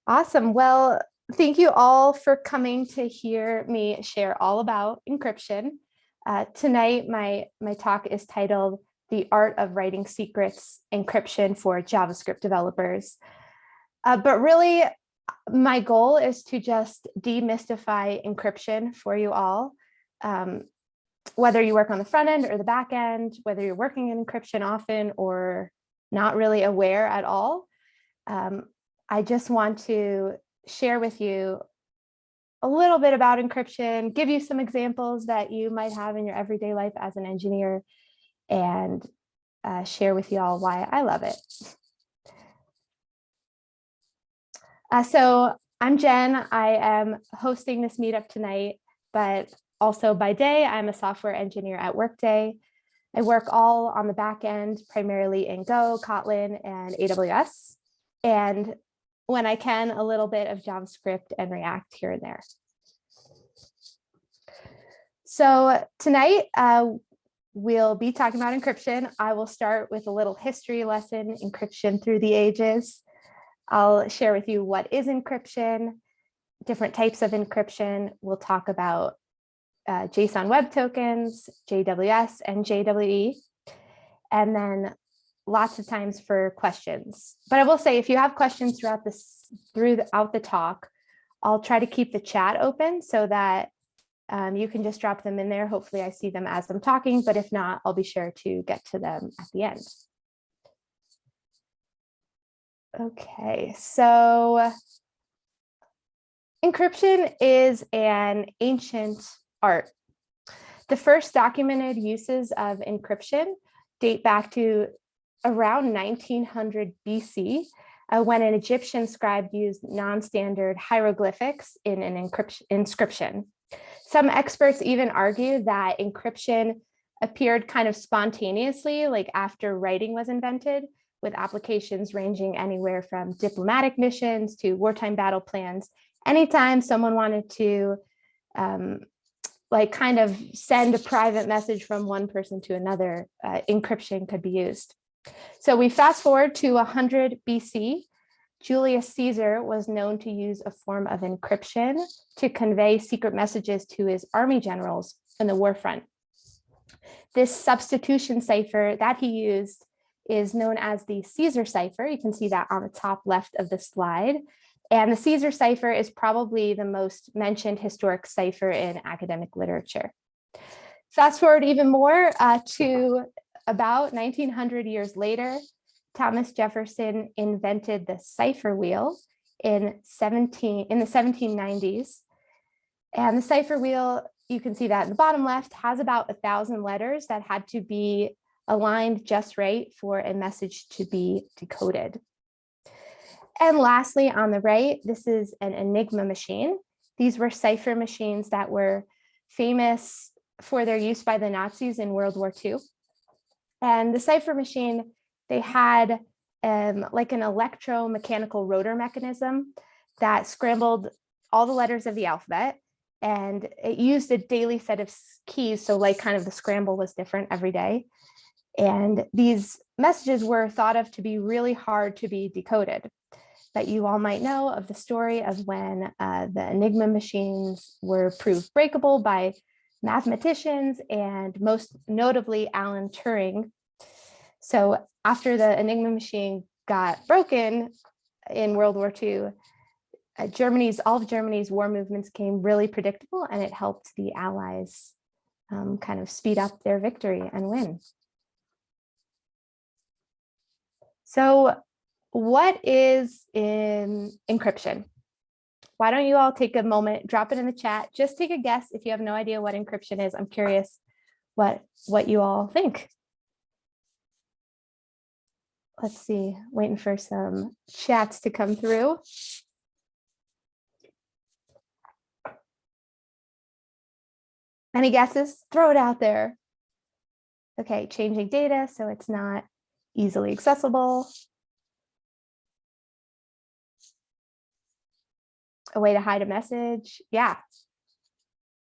Awesome. Well, thank you all for coming to hear me share all about encryption. Tonight, my talk is titled The Art of Writing Secrets Encryption for JavaScript Developers. But really, my goal is to just demystify encryption for you all. Whether you work on the front end or the back end, whether you're working in encryption often or not really aware at all, I just want to share with you a little bit about encryption, give you some examples that you might have in your everyday life as an engineer, and share with you all why I love it. So I'm Jen. I am hosting this meetup tonight, but also by day, I'm a software engineer at Workday. I work all on the back end, primarily in Go, Kotlin, and AWS. And when I can, a little bit of JavaScript and React here and there. So tonight, we'll be talking about encryption. I will start with a little history lesson, encryption through the ages. I'll share with you what is encryption, different types of encryption. We'll talk about JSON Web Tokens, JWS, and JWE. And then lots of times for questions. But I will say, if you have questions throughout the talk, I'll try to keep the chat open so that you can just drop them in there. Hopefully I see them as I'm talking, but if not, I'll be sure to get to them at the end. Okay, so encryption is an ancient art. The first documented uses of encryption date back to around 1900 BC, when an Egyptian scribe used non-standard hieroglyphics in an inscription. Some experts even argue that encryption appeared kind of spontaneously, like after writing was invented, with applications ranging anywhere from diplomatic missions to wartime battle plans. Anytime someone wanted to kind of send a private message from one person to another, encryption could be used. So we fast forward to 100 BC. Julius Caesar was known to use a form of encryption to convey secret messages to his army generals in the war front. This substitution cipher that he used is known as the Caesar cipher. You can see that on the top left of the slide. And the Caesar cipher is probably the most mentioned historic cipher in academic literature. Fast forward even more to about 1900 years later, Thomas Jefferson invented the cipher wheel in the 1790s. And the cipher wheel, you can see that in the bottom left, has about 1,000 letters that had to be aligned just right for a message to be decoded. And lastly, on the right, this is an Enigma machine. These were cipher machines that were famous for their use by the Nazis in World War II. And the cipher machine, they had like an electromechanical rotor mechanism that scrambled all the letters of the alphabet, and it used a daily set of keys. So like kind of the scramble was different every day. And these messages were thought of to be really hard to be decoded. But you all might know of the story of when the Enigma machines were proved breakable by mathematicians, and most notably Alan Turing. So after the Enigma machine got broken in World War II, all of Germany's war movements became really predictable, and it helped the Allies kind of speed up their victory and win. So what is encryption? Why don't you all take a moment, drop it in the chat, just take a guess if you have no idea what encryption is. I'm curious what you all think. Let's see, waiting for some chats to come through. Any guesses? Throw it out there. Okay, changing data so it's not easily accessible. A way to hide a message. Yeah.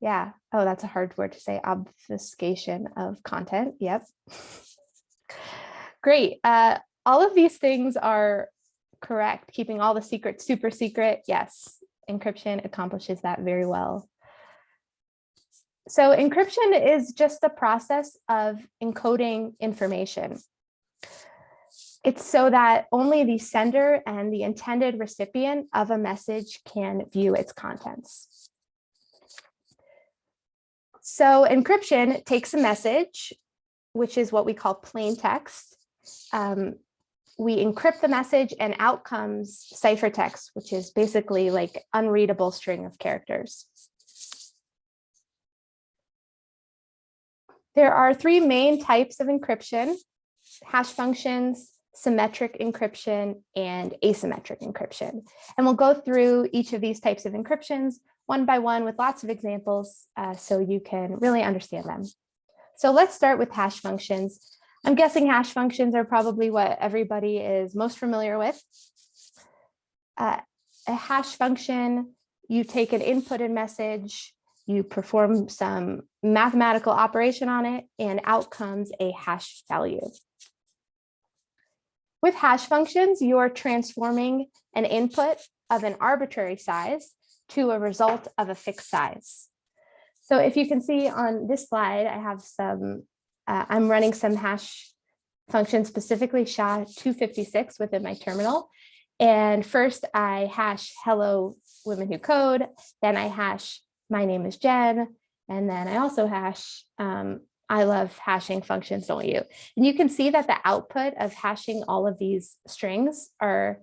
Yeah. Oh, that's a hard word to say. Obfuscation of content. Yep. Great. All of these things are correct. Keeping all the secrets super secret. Yes, encryption accomplishes that very well. So encryption is just the process of encoding information. It's so that only the sender and the intended recipient of a message can view its contents. So encryption takes a message, which is what we call plain text. We encrypt the message and out comes ciphertext, which is basically like unreadable string of characters. There are three main types of encryption: hash functions, symmetric encryption, and asymmetric encryption. And we'll go through each of these types of encryptions one by one with lots of examples so you can really understand them. So let's start with hash functions. I'm guessing hash functions are probably what everybody is most familiar with. A hash function, you take an inputted message, you perform some mathematical operation on it, and out comes a hash value. With hash functions, you're transforming an input of an arbitrary size to a result of a fixed size. So if you can see on this slide, I have some, I'm running some hash functions, specifically SHA-256 within my terminal. And first I hash hello women who code, then I hash my name is Jen, and then I also hash I love hashing functions, don't you? And you can see that the output of hashing all of these strings are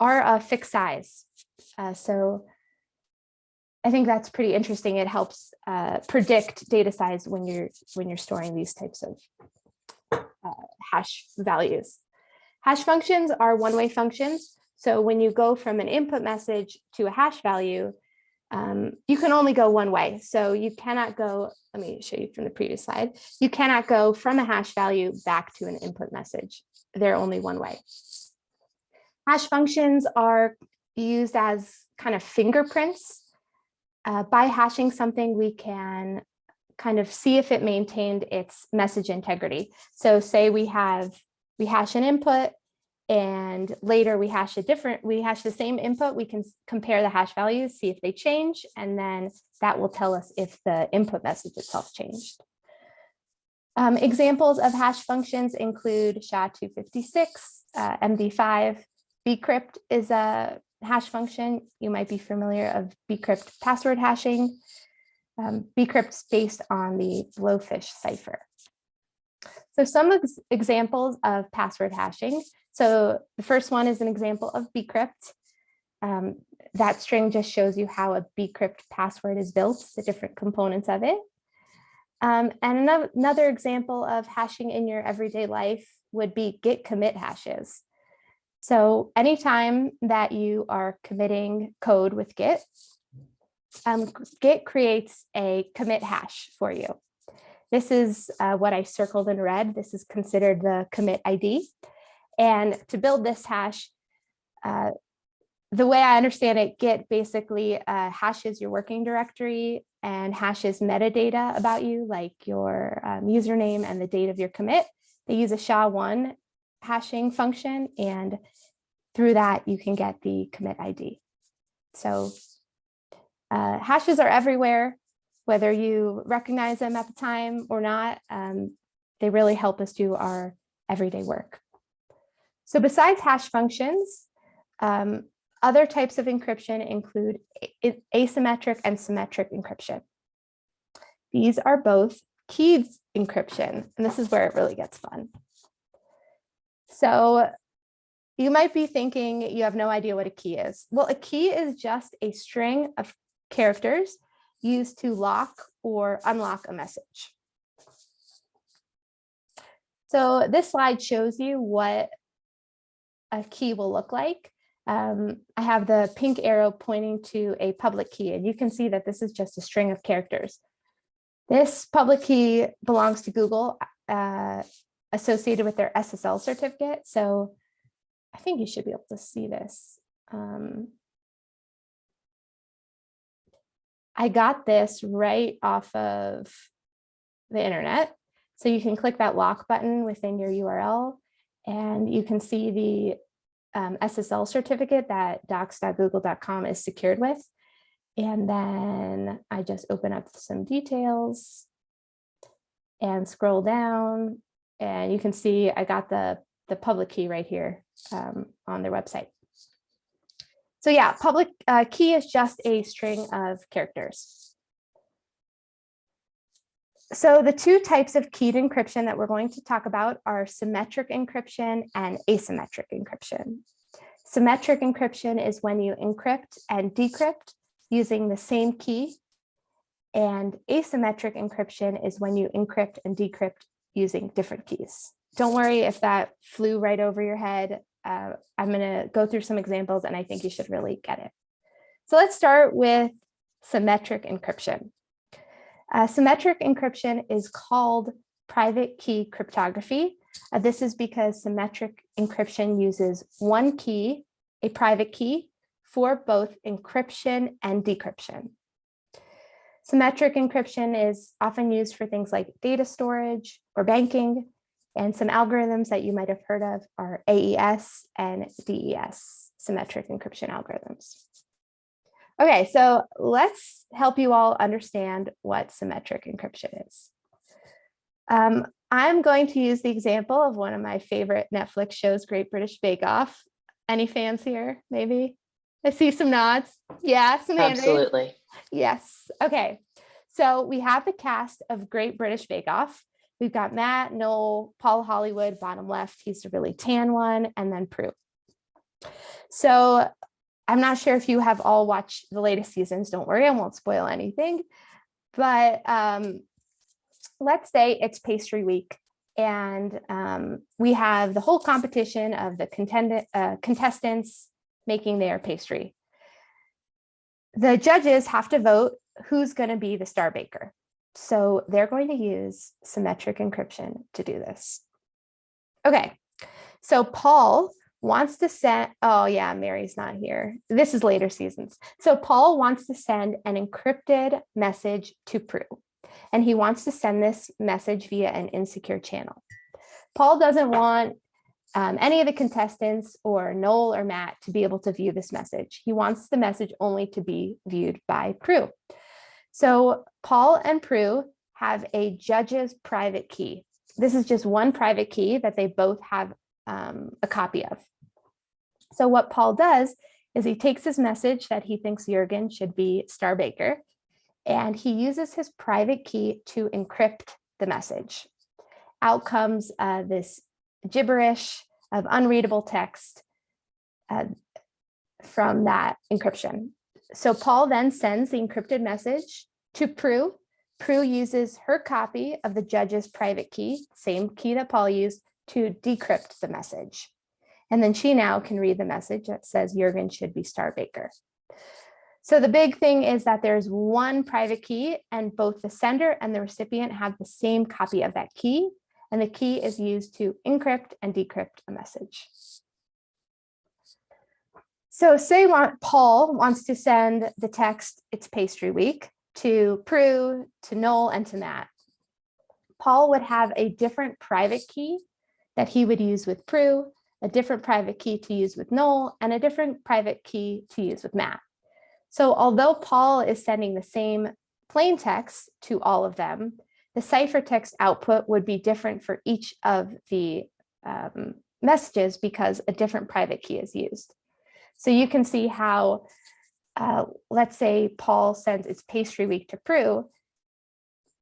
a fixed size. So I think that's pretty interesting. It helps predict data size when you're storing these types of hash values. Hash functions are one-way functions. So when you go from an input message to a hash value, you can only go one way. So you cannot go, let me show you from the previous slide. You cannot go from a hash value back to an input message. They're only one way. Hash functions are used as kind of fingerprints. By hashing something, we can kind of see if it maintained its message integrity. So say we hash an input, and later we hash the same input, we can compare the hash values, see if they change, and then that will tell us if the input message itself changed. Examples of hash functions include SHA-256, MD5, bcrypt is a hash function. You might be familiar of bcrypt password hashing. Bcrypt's based on the blowfish cipher. So some examples of password hashing. So the first one is an example of bcrypt. That string just shows you how a bcrypt password is built, the different components of it. And another example of hashing in your everyday life would be git commit hashes. So anytime that you are committing code with Git, Git creates a commit hash for you. This is what I circled in red. This is considered the commit ID. And to build this hash, the way I understand it, Git basically hashes your working directory and hashes metadata about you, like your username and the date of your commit. They use a SHA-1 hashing function, and through that, you can get the commit ID. So hashes are everywhere, whether you recognize them at the time or not. They really help us do our everyday work. So besides hash functions, other types of encryption include asymmetric and symmetric encryption. These are both keyed encryption, and this is where it really gets fun. So you might be thinking you have no idea what a key is. Well, a key is just a string of characters used to lock or unlock a message. So this slide shows you what a key will look like. I have the pink arrow pointing to a public key, and you can see that this is just a string of characters. This public key belongs to Google, associated with their SSL certificate. So I think you should be able to see this. I got this right off of the internet. So you can click that lock button within your URL, and you can see SSL certificate that docs.google.com is secured with. And then I just open up some details and scroll down, and you can see I got the public key right here on their website. So yeah, public key is just a string of characters. So the two types of keyed encryption that we're going to talk about are symmetric encryption and asymmetric encryption. Symmetric encryption is when you encrypt and decrypt using the same key, and asymmetric encryption is when you encrypt and decrypt using different keys. Don't worry if that flew right over your head. I'm going to go through some examples, and I think you should really get it. So let's start with symmetric encryption. Symmetric encryption is called private key cryptography. This is because symmetric encryption uses one key, a private key, for both encryption and decryption. Symmetric encryption is often used for things like data storage or banking, and some algorithms that you might have heard of are AES and DES, symmetric encryption algorithms. Okay, so let's help you all understand what symmetric encryption is. I'm going to use the example of one of my favorite Netflix shows, Great British Bake Off. Any fans here, maybe? I see some nods. Yeah, some hand raised. Absolutely. Yes. Okay. So we have the cast of Great British Bake Off. We've got Matt, Noel, Paul Hollywood, bottom left. He's the really tan one, and then Prue. So I'm not sure if you have all watched the latest seasons. Don't worry, I won't spoil anything. But let's say it's pastry week, and we have the whole competition of the contestants making their pastry. The judges have to vote who's going to be the star baker. So they're going to use symmetric encryption to do this. Okay, so Paul wants to send, oh yeah, Mary's not here. This is later seasons. So Paul wants to send an encrypted message to Prue, and he wants to send this message via an insecure channel. Paul doesn't want any of the contestants or Noel or Matt to be able to view this message. He wants the message only to be viewed by Prue. So Paul and Prue have a judge's private key. This is just one private key that they both have a copy of. So what Paul does is he takes his message that he thinks Jürgen should be star baker, and he uses his private key to encrypt the message. Out comes this gibberish of unreadable text from that encryption. So Paul then sends the encrypted message to Prue. Prue uses her copy of the judge's private key, same key that Paul used, to decrypt the message. And then she now can read the message that says Jürgen should be star baker. So the big thing is that there's one private key, and both the sender and the recipient have the same copy of that key. And the key is used to encrypt and decrypt a message. So say Paul wants to send the text, it's pastry week, to Prue, to Noel, and to Matt. Paul would have a different private key that he would use with Prue, a different private key to use with Noel, and a different private key to use with Matt. So although Paul is sending the same plain text to all of them, the ciphertext output would be different for each of the messages because a different private key is used. So you can see how, let's say Paul sends it's pastry week to Prue,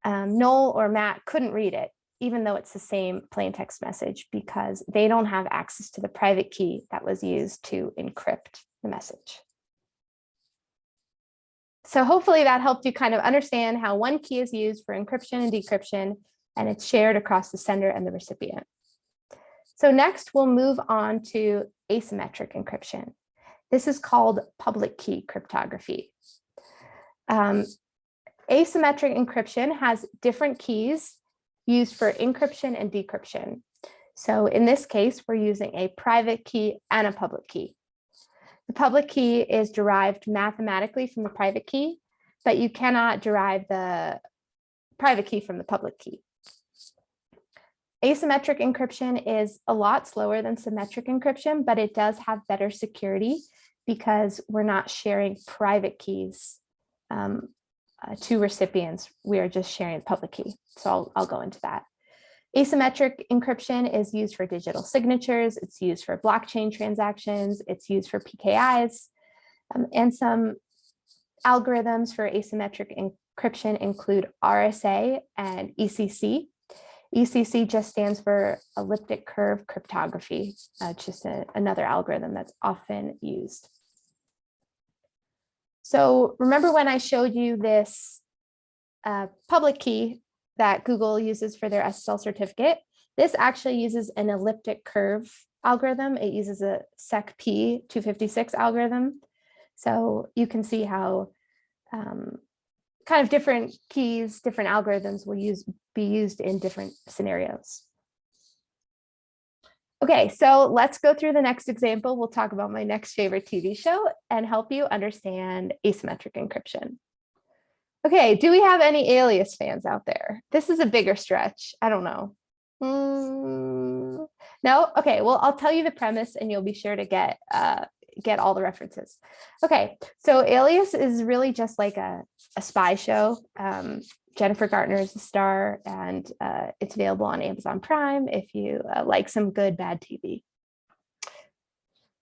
Noel or Matt couldn't read it, even though it's the same plain text message, because they don't have access to the private key that was used to encrypt the message. So hopefully that helped you kind of understand how one key is used for encryption and decryption, and it's shared across the sender and the recipient. So next we'll move on to asymmetric encryption. This is called public key cryptography. Asymmetric encryption has different keys used for encryption and decryption. So in this case, we're using a private key and a public key. The public key is derived mathematically from the private key, but you cannot derive the private key from the public key. Asymmetric encryption is a lot slower than symmetric encryption, but it does have better security because we're not sharing private keys to recipients. We are just sharing the public key. So I'll go into that. Asymmetric encryption is used for digital signatures. It's used for blockchain transactions. It's used for PKIs. And some algorithms for asymmetric encryption include RSA and ECC. ECC just stands for elliptic curve cryptography, just another algorithm that's often used. So remember when I showed you this public key that Google uses for their SSL certificate? This actually uses an elliptic curve algorithm. It uses a SecP 256 algorithm. So you can see how kind of different keys, different algorithms will be used in different scenarios. Okay, so let's go through the next example. We'll talk about my next favorite TV show and help you understand asymmetric encryption. Okay, do we have any Alias fans out there? This is a bigger stretch. I don't know. No? Okay, well, I'll tell you the premise and you'll be sure to get all the references. Okay, so Alias is really just like a spy show. Jennifer Garner is the star, and it's available on Amazon Prime if you like some good bad TV.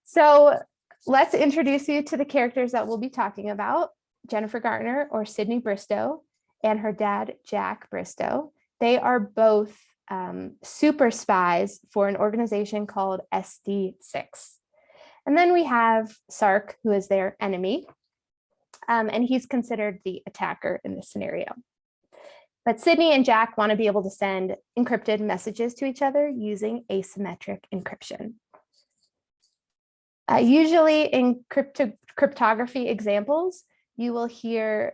So let's introduce you to the characters that we'll be talking about. Jennifer Garner, or Sydney Bristow, and her dad, Jack Bristow. They are both super spies for an organization called SD6. And then we have Sark, who is their enemy, and he's considered the attacker in this scenario. But Sydney and Jack want to be able to send encrypted messages to each other using asymmetric encryption. Usually in cryptography examples, you will hear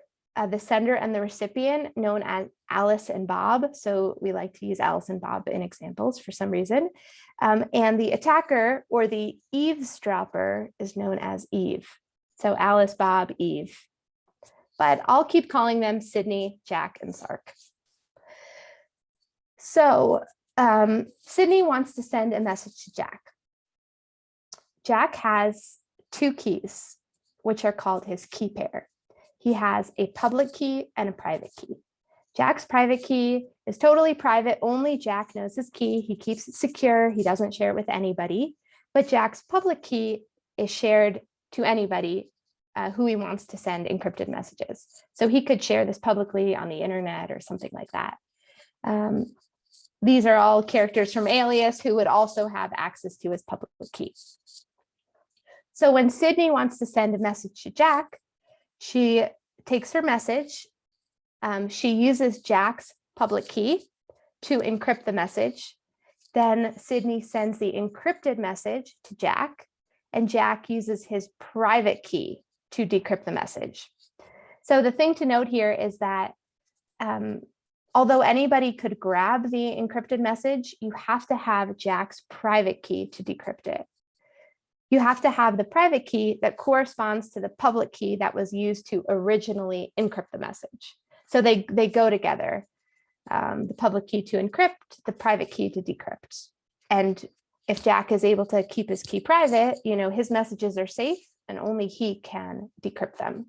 the sender and the recipient known as Alice and Bob. So we like to use Alice and Bob in examples for some reason. And the attacker or the eavesdropper is known as Eve. So Alice, Bob, Eve. But I'll keep calling them Sydney, Jack, and Sark. So Sydney wants to send a message to Jack. Jack has two keys, which are called his key pair. He has a public key and a private key. Jack's private key is totally private. Only Jack knows his key. He keeps it secure. He doesn't share it with anybody. But Jack's public key is shared to anybody who he wants to send encrypted messages. So he could share this publicly on the internet or something like that. These are all characters from Alias who would also have access to his public key. So when Sydney wants to send a message to Jack, she takes her message. She uses Jack's public key to encrypt the message. Then Sydney sends the encrypted message to Jack, and Jack uses his private key to decrypt the message. So the thing to note here is that although anybody could grab the encrypted message, you have to have Jack's private key to decrypt it. You have to have the private key that corresponds to the public key that was used to originally encrypt the message. So they go together, the public key to encrypt, the private key to decrypt. And if Jack is able to keep his key private, his messages are safe and only he can decrypt them.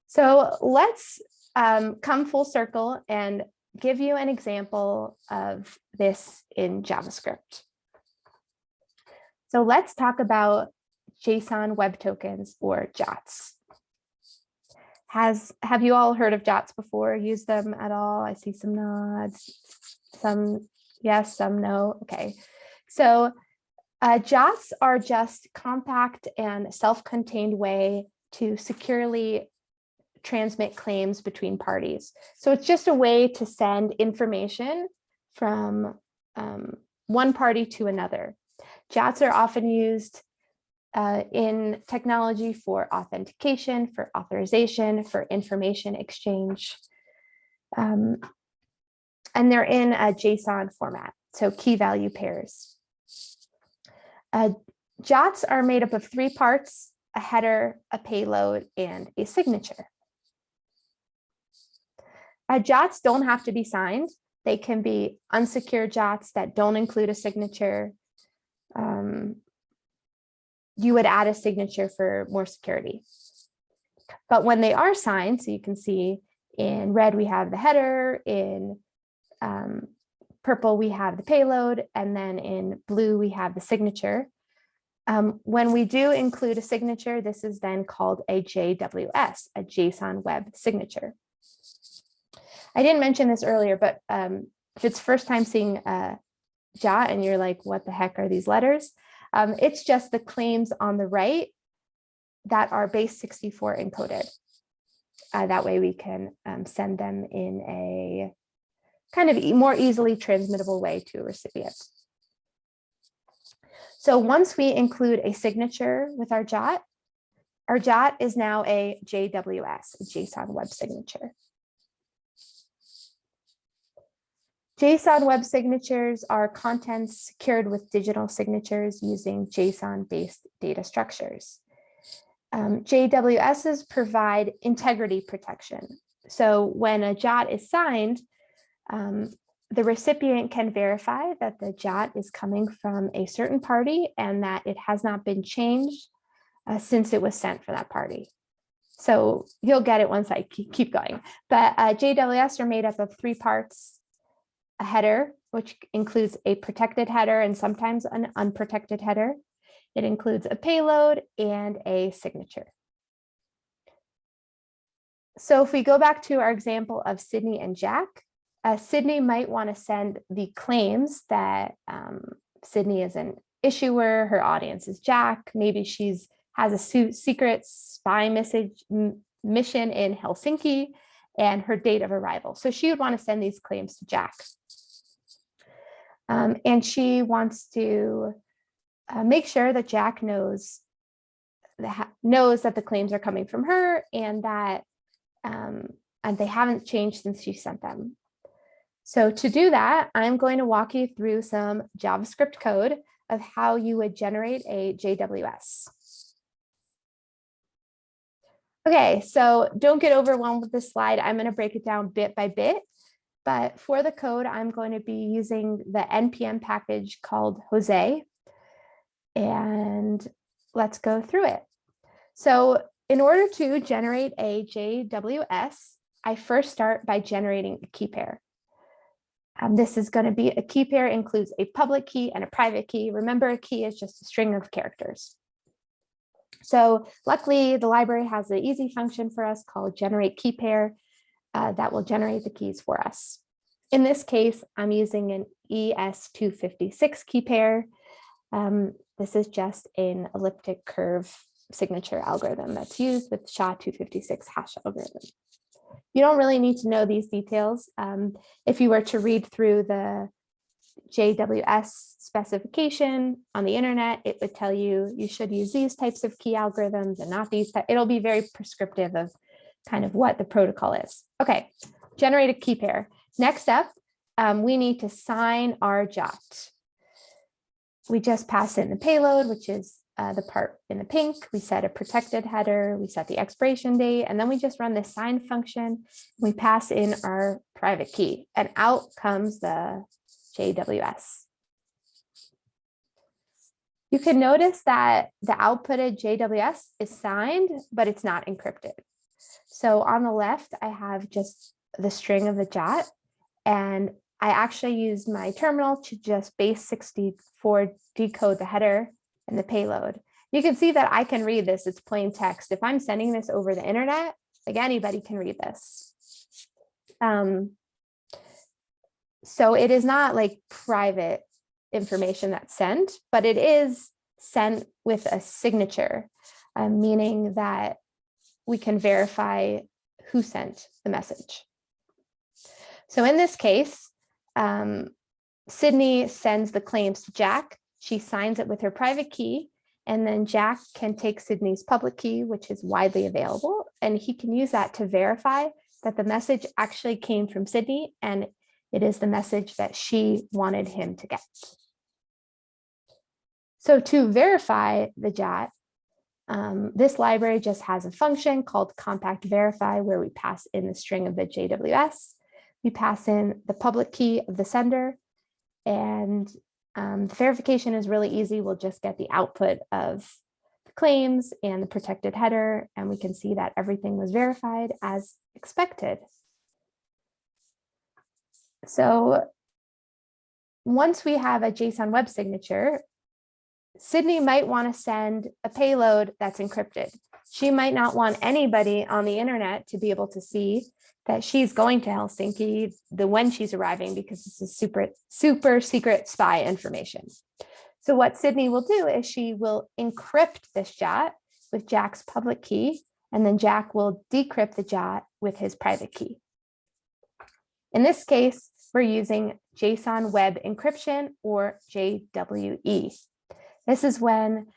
So let's come full circle and give you an example of this in JavaScript. So let's talk about JSON Web Tokens, or JOTs. Have you all heard of JOTs before? Used them at all? I see some nods, some yes, some no. Okay, so JOTs are just compact and self-contained way to securely transmit claims between parties. So it's just a way to send information from one party to another. JOTs are often used in technology for authentication, for authorization, for information exchange. And they're in a JSON format, so key value pairs. JOTs are made up of three parts: a header, a payload, and a signature. JOTs don't have to be signed. They can be unsecured JOTs that don't include a signature. You would add a signature for more security. But when they are signed, so you can see in red, we have the header, in purple, we have the payload, and then in blue, we have the signature. When we do include a signature, this is then called a JWS, a JSON Web Signature. I didn't mention this earlier, but if it's first time seeing a JOT and you're like, what the heck are these letters? It's just the claims on the right that are base 64 encoded. That way we can send them in a kind of more easily transmittable way to a recipient. So once we include a signature with our JOT is now a JWS, a JSON Web Signature. JSON Web Signatures are contents secured with digital signatures using JSON-based data structures. JWSs provide integrity protection. So when a JOT is signed, the recipient can verify that the JOT is coming from a certain party and that it has not been changed since it was sent for that party. So you'll get it once I keep going. But JWS are made up of 3 parts: a header, which includes a protected header and sometimes an unprotected header. It includes a payload and a signature. So if we go back to our example of Sydney and Jack, Sydney might want to send the claims that Sydney is an issuer, her audience is Jack, maybe she's has a secret spy mission in Helsinki, and her date of arrival. So she would want to send these claims to Jack. And she wants to make sure that Jack knows that the claims are coming from her and that and they haven't changed since she sent them. So to do that, I'm going to walk you through some JavaScript code of how you would generate a JWS. Okay, so don't get overwhelmed with this slide. I'm going to break it down bit by bit. But for the code, I'm going to be using the NPM package called Jose. And let's go through it. So in order to generate a JWS, I first start by generating a key pair. This is going to be a key pair, includes a public key and a private key. Remember, a key is just a string of characters. So luckily, the library has an easy function for us called generate key pair that will generate the keys for us. In this case, I'm using an ES256 key pair. This is just an elliptic curve signature algorithm that's used with SHA-256 hash algorithm. You don't really need to know these details. If you were to read through the JWS specification on the internet, it would tell you you should use these types of key algorithms and not these. It'll be very prescriptive of kind of what the protocol is. Okay, generate a key pair. Next up, we need to sign our JOT. We just pass in the payload, which is the part in the pink. We set a protected header, we set the expiration date, and then we just run the sign function. We pass in our private key, and out comes the JWS. You can notice that the outputted JWS is signed, but it's not encrypted. So on the left, I have just the string of the JOT, and I actually used my terminal to just base 64 decode the header and the payload. You can see that I can read this. It's plain text. If I'm sending this over the internet, like anybody can read this. So it is not like private information that's sent, but it is sent with a signature, meaning that we can verify who sent the message. So in this case, Sydney sends the claims to Jack. She signs it with her private key, and then Jack can take Sydney's public key, which is widely available, and he can use that to verify that the message actually came from Sydney and it is the message that she wanted him to get. So to verify the JOT, this library just has a function called compact verify where we pass in the string of the JWS. We pass in the public key of the sender, and the verification is really easy. We'll just get the output of the claims and the protected header, and we can see that everything was verified as expected. So once we have a JSON web signature, Sydney might want to send a payload that's encrypted. She might not want anybody on the internet to be able to see that she's going to Helsinki when she's arriving, because this is super secret spy information. So what Sydney will do is she will encrypt this JOT with Jack's public key, and then Jack will decrypt the JOT with his private key. In this case, we're using JSON Web Encryption, or JWE. This is when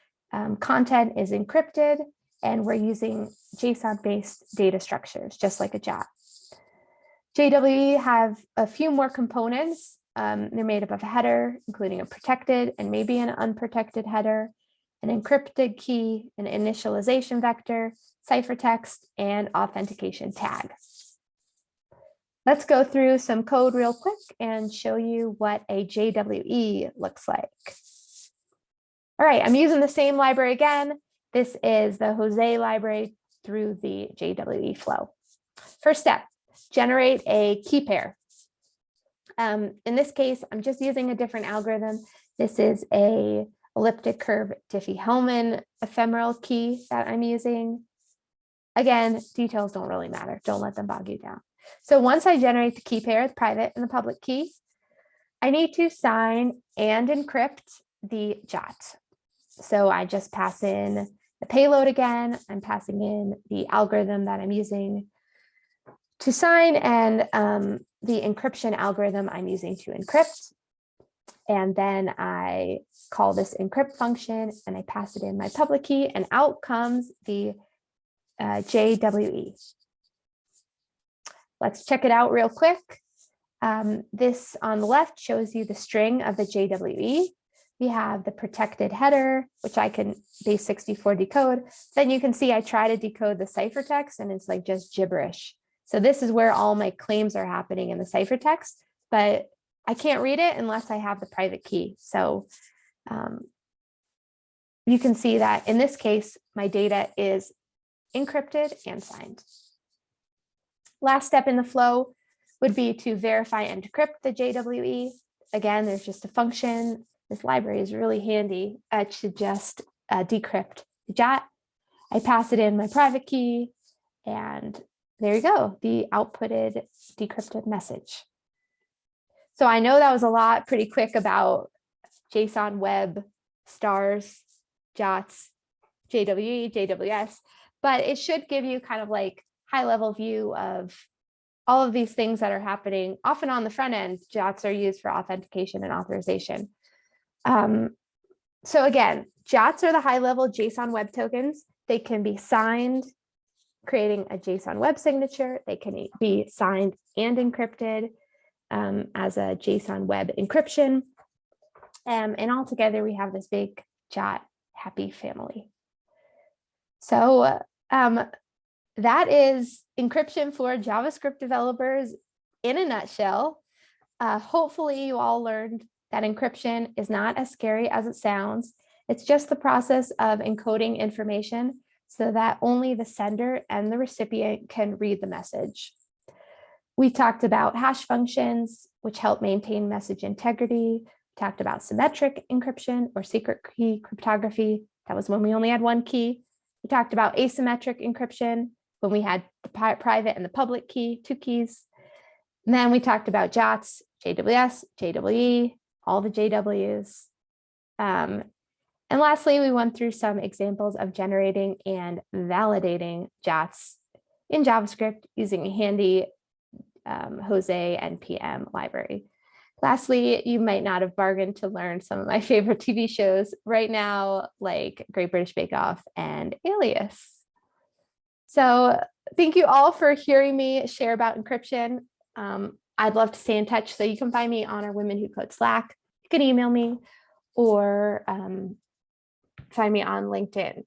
content is encrypted and we're using JSON-based data structures, just like a JOT. JWE have a few more components. They're made up of a header, including a protected and maybe an unprotected header, an encrypted key, an initialization vector, ciphertext, and authentication tag. Let's go through some code real quick and show you what a JWE looks like. All right, I'm using the same library again. This is the Jose library through the JWE flow. First step, generate a key pair. In this case, I'm just using a different algorithm. This is a elliptic curve Diffie-Hellman ephemeral key that I'm using. Again, details don't really matter. Don't let them bog you down. So once I generate the key pair, the private and the public key, I need to sign and encrypt the JOT. So I just pass in the payload again. I'm passing in the algorithm that I'm using to sign and the encryption algorithm I'm using to encrypt. And then I call this encrypt function and I pass it in my public key, and out comes the JWE. Let's check it out real quick. This on the left shows you the string of the JWE. We have the protected header, which I can base 64 decode. Then you can see I try to decode the ciphertext and it's like just gibberish. So this is where all my claims are happening in the ciphertext, but I can't read it unless I have the private key. So you can see that in this case, my data is encrypted and signed. Last step in the flow would be to verify and decrypt the JWE. Again, there's just a function. This library is really handy to just decrypt the JOT. I pass it in my private key, and there you go, the outputted decrypted message. So I know that was a lot pretty quick about JSON web, stars, JOTs, JWE, JWS, but it should give you kind of like high-level view of all of these things that are happening. Often on the front end, JOTs are used for authentication and authorization. So again, JOTs are the high-level JSON web tokens. They can be signed, creating a JSON web signature. They can be signed and encrypted as a JSON web encryption. And all together, we have this big JOT happy family. So that is encryption for JavaScript developers in a nutshell. Hopefully you all learned that encryption is not as scary as it sounds. It's just the process of encoding information so that only the sender and the recipient can read the message. We talked about hash functions, which help maintain message integrity. We talked about symmetric encryption or secret key cryptography. That was when we only had one key. We talked about asymmetric encryption when we had the private and the public key, two keys. And then we talked about JOTs, JWS, JWE, all the JWs. And lastly, we went through some examples of generating and validating JOTs in JavaScript using a handy Jose NPM library. Lastly, you might not have bargained to learn some of my favorite TV shows right now, like Great British Bake Off and Alias. So thank you all for hearing me share about encryption. I'd love to stay in touch, so you can find me on our Women Who Code Slack. You can email me or find me on LinkedIn.